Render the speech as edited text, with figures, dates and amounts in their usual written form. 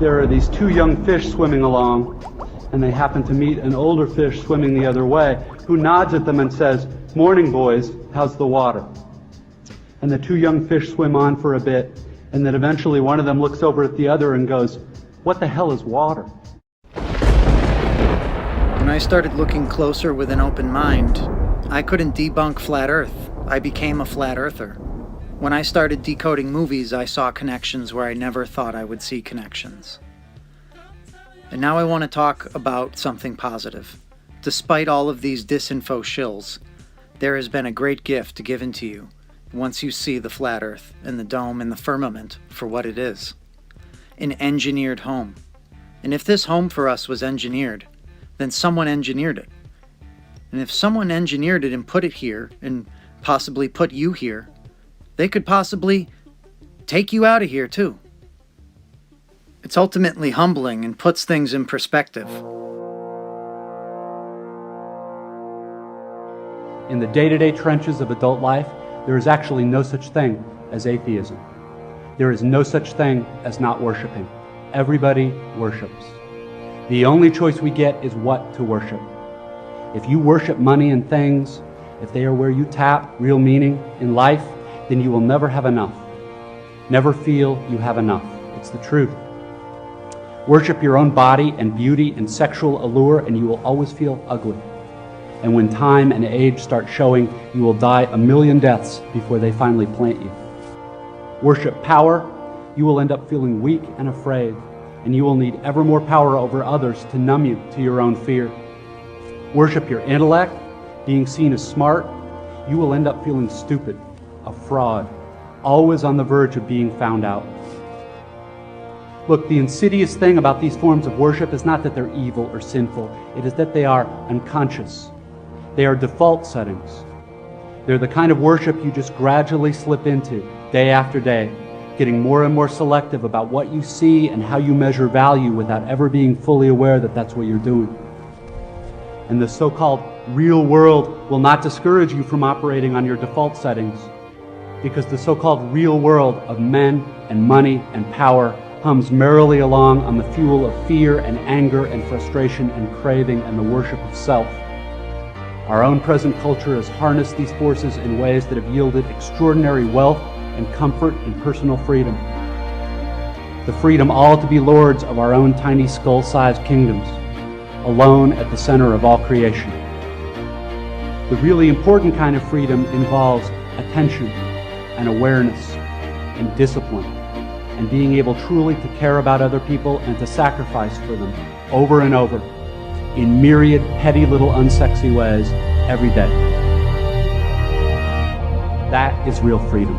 there are these two young fish swimming along, and they happen to meet an older fish swimming the other way, who nods at them and says, "Morning, boys, how's the water?" And the two young fish swim on for a bit, and then eventually one of them looks over at the other and goes, "What the hell is water?" When I started looking closer with an open mind, I couldn't debunk Flat Earth. I became a Flat Earther. When I started decoding movies, I saw connections where I never thought I would see connections. And now I want to talk about something positive. Despite all of these disinfo shills, there has been a great gift given to you once you see the flat earth and the dome and the firmament for what it is. An engineered home. And if this home for us was engineered, then someone engineered it. And if someone engineered it and put it here, and possibly put you here, they could possibly take you out of here too. It's ultimately humbling and puts things in perspective. In the day-to-day trenches of adult life, there is actually no such thing as atheism. There is no such thing as not worshiping. Everybody worships. The only choice we get is what to worship. If you worship money and things, if they are where you tap real meaning in life, then you will never have enough. Never feel you have enough. It's the truth. Worship your own body and beauty and sexual allure, and you will always feel ugly. And when time and age start showing, you will die a million deaths before they finally plant you. Worship power, you will end up feeling weak and afraid, and you will need ever more power over others to numb you to your own fear. Worship your intellect, being seen as smart, you will end up feeling stupid, a fraud, always on the verge of being found out. Look, the insidious thing about these forms of worship is not that they're evil or sinful. It is that they are unconscious. They are default settings. They're the kind of worship you just gradually slip into day after day, getting more and more selective about what you see and how you measure value without ever being fully aware that that's what you're doing. And the so-called real world will not discourage you from operating on your default settings, because the so-called real world of men and money and power hums merrily along on the fuel of fear and anger and frustration and craving and the worship of self. Our own present culture has harnessed these forces in ways that have yielded extraordinary wealth and comfort and personal freedom. The freedom all to be lords of our own tiny skull-sized kingdoms, alone at the center of all creation. The really important kind of freedom involves attention and awareness and discipline and being able truly to care about other people and to sacrifice for them over and over in myriad petty little unsexy ways every day. That is real freedom.